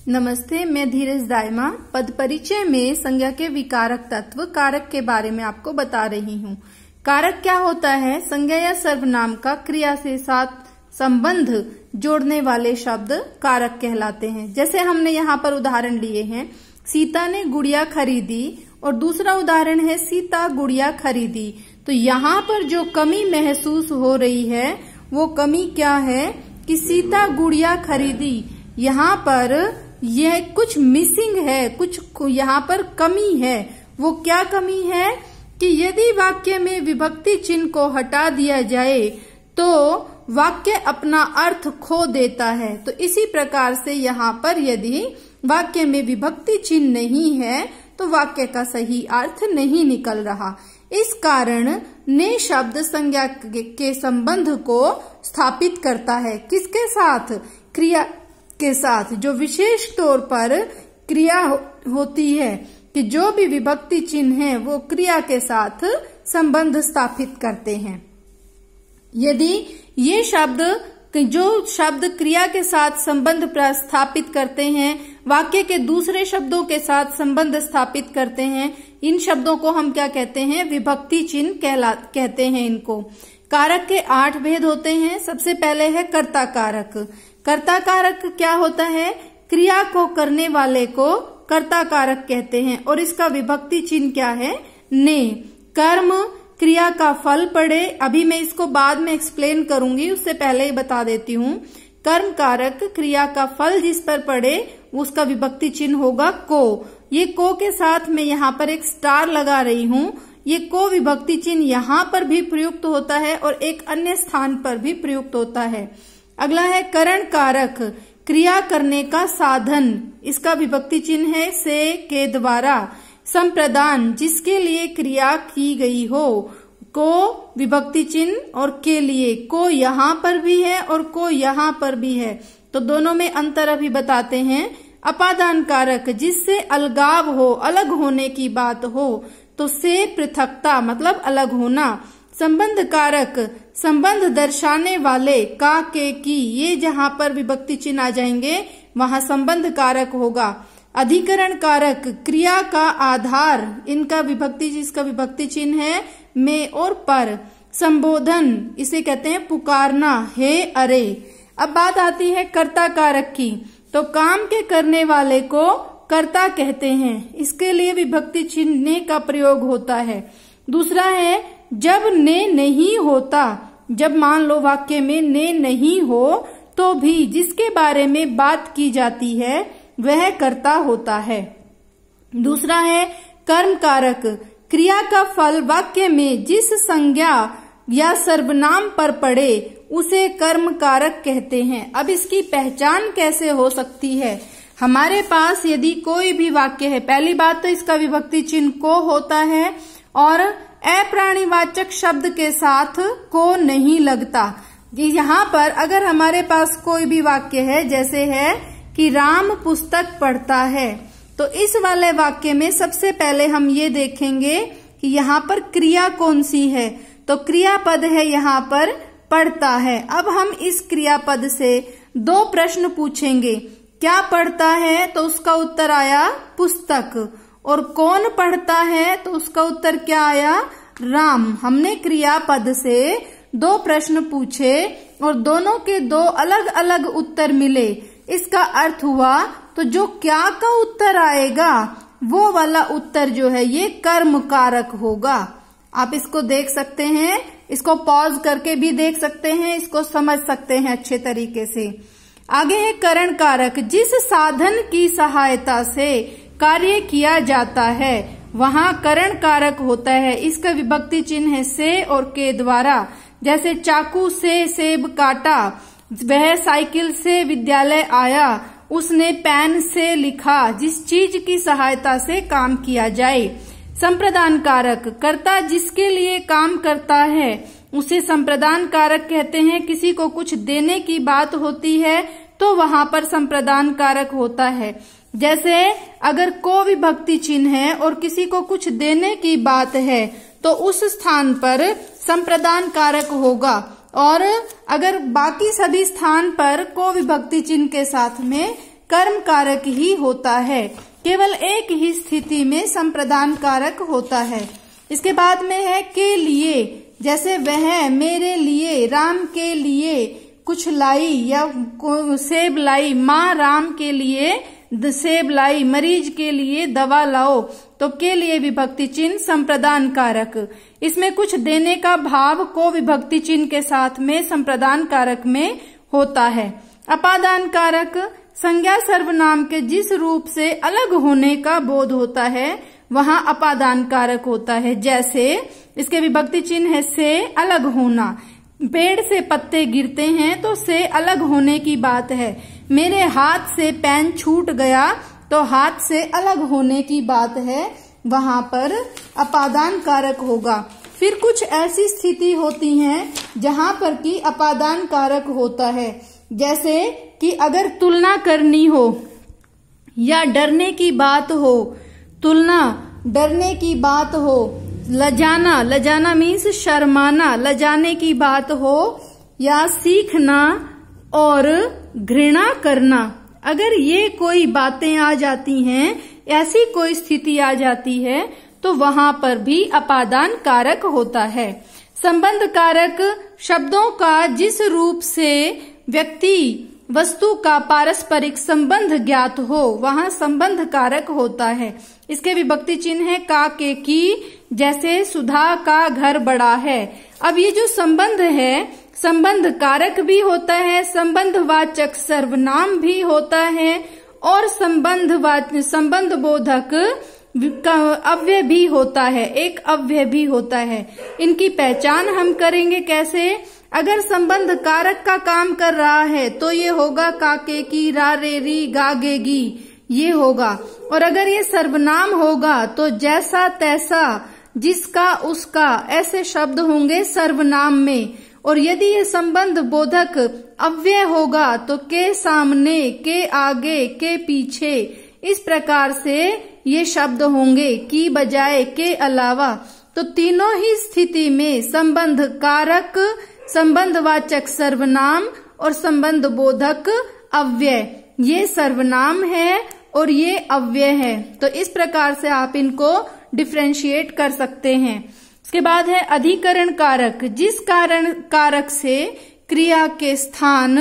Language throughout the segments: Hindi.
नमस्ते, मैं धीरज दायमा पद परिचय में संज्ञा के विकारक तत्व कारक के बारे में आपको बता रही हूँ। कारक क्या होता है? संज्ञा या सर्वनाम का क्रिया से साथ संबंध जोड़ने वाले शब्द कारक कहलाते हैं। जैसे हमने यहाँ पर उदाहरण लिए हैं, सीता ने गुड़िया खरीदी और दूसरा उदाहरण है सीता गुड़िया खरीदी। तो यहाँ पर जो कमी महसूस हो रही है वो कमी क्या है कि सीता गुड़िया खरीदी। यहाँ पर यह कुछ मिसिंग है, कुछ यहाँ पर कमी है। वो क्या कमी है कि यदि वाक्य में विभक्ति चिन्ह को हटा दिया जाए तो वाक्य अपना अर्थ खो देता है। तो इसी प्रकार से यहाँ पर यदि वाक्य में विभक्ति चिन्ह नहीं है तो वाक्य का सही अर्थ नहीं निकल रहा। इस कारण ने शब्द संज्ञा के संबंध को स्थापित करता है। किसके साथ? क्रिया के साथ। जो विशेष तौर पर क्रिया होती है कि जो भी विभक्ति चिन्ह है वो क्रिया के साथ संबंध स्थापित करते हैं। यदि ये जो शब्द क्रिया के साथ संबंध स्थापित करते हैं, वाक्य के दूसरे शब्दों के साथ संबंध स्थापित करते हैं, इन शब्दों को हम क्या कहते हैं? विभक्ति चिन्ह कहते हैं इनको। कारक के 8 भेद होते हैं। सबसे पहले है कर्ता कारक। कर्ता कारक क्या होता है? क्रिया को करने वाले को कर्ता कारक कहते हैं और इसका विभक्ति चिन्ह क्या है? ने। कर्म क्रिया का फल पड़े, अभी मैं इसको बाद में एक्सप्लेन करूंगी, उससे पहले ही बता देती हूँ। कर्म कारक क्रिया का फल जिस पर पड़े उसका विभक्ति चिन्ह होगा को। ये को के साथ मैं यहाँ पर एक स्टार लगा रही हूँ। ये को विभक्ति चिन्ह यहाँ पर भी प्रयुक्त होता है और एक अन्य स्थान पर भी प्रयुक्त होता है। अगला है करण कारक, क्रिया करने का साधन। इसका विभक्ति चिन्ह है से, के द्वारा। संप्रदान, जिसके लिए क्रिया की गई हो, को विभक्ति चिन्ह और के लिए। को यहाँ पर भी है और को यहाँ पर भी है, तो दोनों में अंतर अभी बताते हैं। अपादान कारक, जिससे अलगाव हो, अलग होने की बात हो, तो से पृथकता मतलब अलग होना। संबंध कारक, संबंध दर्शाने वाले का, के, की, ये जहाँ पर विभक्ति चिन्ह आ जाएंगे वहां संबंध कारक होगा। अधिकरण कारक, क्रिया का आधार, इसका विभक्ति चिन्ह है में और पर। संबोधन, इसे कहते हैं पुकारना, हे, अरे। अब बात आती है कर्ता कारक की। तो काम के करने वाले को कर्ता कहते हैं, इसके लिए विभक्ति चिन्ह ने का प्रयोग होता है। दूसरा है जब ने नहीं होता, जब मान लो वाक्य में ने नहीं हो तो भी जिसके बारे में बात की जाती है वह कर्ता होता है। दूसरा है कर्म कारक, क्रिया का फल वाक्य में जिस संज्ञा या सर्वनाम पर पड़े उसे कर्म कारक कहते हैं। अब इसकी पहचान कैसे हो सकती है? हमारे पास यदि कोई भी वाक्य है, पहली बात तो इसका विभक्ति चिन्ह को होता है और अप्राणीवाचक शब्द के साथ को नहीं लगता। यहाँ पर अगर हमारे पास कोई भी वाक्य है, जैसे है कि राम पुस्तक पढ़ता है, तो इस वाले वाक्य में सबसे पहले हम ये देखेंगे कि यहाँ पर क्रिया कौन सी है। तो क्रियापद है यहाँ पर पढ़ता है। अब हम इस क्रियापद से 2 प्रश्न पूछेंगे। क्या पढ़ता है? तो उसका उत्तर आया पुस्तक। और कौन पढ़ता है? तो उसका उत्तर क्या आया? राम। हमने क्रियापद से 2 प्रश्न पूछे और दोनों के 2 अलग अलग उत्तर मिले। इसका अर्थ हुआ तो जो क्या का उत्तर आएगा वो वाला उत्तर जो है ये कर्म कारक होगा। आप इसको देख सकते हैं, इसको पॉज करके भी देख सकते हैं, इसको समझ सकते हैं अच्छे तरीके से। आगे है करण कारक, जिस साधन की सहायता से कार्य किया जाता है वहां करण कारक होता है। इसका विभक्ति चिन्ह है से और के द्वारा। जैसे चाकू से सेब काटा, वह साइकिल से विद्यालय आया, उसने पेन से लिखा, जिस चीज की सहायता से काम किया जाए। संप्रदान कारक, कर्ता जिसके लिए काम करता है उसे संप्रदान कारक कहते हैं। किसी को कुछ देने की बात होती है तो वहां पर संप्रदान कारक होता है। जैसे अगर को विभक्ति चिन्ह है और किसी को कुछ देने की बात है तो उस स्थान पर संप्रदान कारक होगा। और अगर बाकी सभी स्थान पर को विभक्ति चिन्ह के साथ में कर्म कारक ही होता है। केवल एक ही स्थिति में संप्रदान कारक होता है। इसके बाद में है के लिए, जैसे वह मेरे लिए, राम के लिए कुछ लाई या सेब लाई, माँ राम के लिए सेब लाई, मरीज के लिए दवा लाओ। तो के लिए विभक्ति चिन्ह संप्रदान कारक। इसमें कुछ देने का भाव को विभक्ति चिन्ह के साथ में संप्रदान कारक में होता है। अपादान कारक, संज्ञा सर्वनाम के जिस रूप से अलग होने का बोध होता है वहां अपादान कारक होता है। जैसे इसके विभक्ति चिन्ह है से अलग होना, पेड़ से पत्ते गिरते हैं तो से अलग होने की बात है। मेरे हाथ से पेन छूट गया तो हाथ से अलग होने की बात है, वहां पर अपादान कारक होगा। फिर कुछ ऐसी स्थिति होती है जहां पर कि अपादान कारक होता है, जैसे कि अगर तुलना करनी हो या डरने की बात हो, तुलना डरने की बात हो, लजाना, लजाना मीन्स शर्माना, लजाने की बात हो, या सीखना और घृणा करना, अगर ये कोई बातें आ जाती हैं, ऐसी कोई स्थिति आ जाती है तो वहां पर भी अपादान कारक होता है। संबंध कारक, शब्दों का जिस रूप से व्यक्ति वस्तु का पारस्परिक संबंध ज्ञात हो वहां संबंध कारक होता है। इसके विभक्ति चिन्ह है का के की, जैसे सुधा का घर बड़ा है। अब ये जो संबंध है संबंध कारक भी होता है, संबंधवाचक सर्वनाम भी होता है और संबंध बोधक अव्यय भी होता है, एक अव्यय भी होता है। इनकी पहचान हम करेंगे कैसे? अगर संबंध कारक का काम कर रहा है तो ये होगा काके की, रा रे री, गा गे गी, ये होगा। और अगर ये सर्वनाम होगा तो जैसा तैसा, जिसका उसका, ऐसे शब्द होंगे सर्वनाम में। और यदि ये संबंध बोधक अव्यय होगा तो के सामने, के आगे, के पीछे, इस प्रकार से ये शब्द होंगे, की बजाय, के अलावा। तो तीनों ही स्थिति में संबंध कारक, संबंधवाचक सर्वनाम और संबंध बोधक अव्यय, ये सर्वनाम है और ये अव्यय है। तो इस प्रकार से आप इनको डिफरेंशिएट कर सकते हैं। इसके बाद है अधिकरण कारक, जिस कारक से क्रिया के स्थान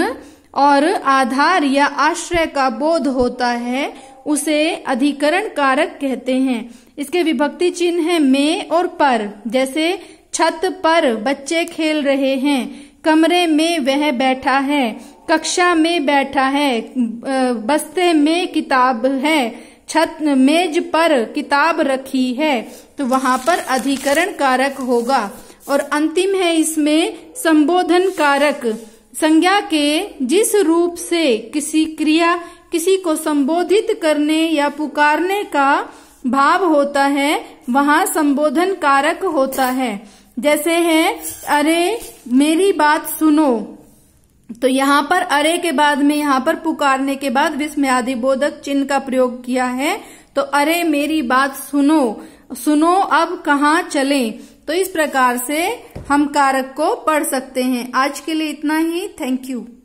और आधार या आश्रय का बोध होता है उसे अधिकरण कारक कहते हैं। इसके विभक्ति चिन्ह है में और पर, जैसे छत पर बच्चे खेल रहे हैं, कमरे में वह बैठा है, कक्षा में बैठा है, बस्ते में किताब है, छत मेज पर किताब रखी है, तो वहां पर अधिकरण कारक होगा। और अंतिम है इसमें संबोधन कारक, संज्ञा के जिस रूप से किसी क्रिया, किसी को संबोधित करने या पुकारने का भाव होता है वहां संबोधन कारक होता है। जैसे है अरे मेरी बात सुनो, तो यहाँ पर अरे के बाद में यहाँ पर पुकारने के बाद विस्मयादि बोधक चिन्ह का प्रयोग किया है। तो अरे मेरी बात सुनो, सुनो अब कहाँ चलें। तो इस प्रकार से हम कारक को पढ़ सकते हैं। आज के लिए इतना ही। Thank you.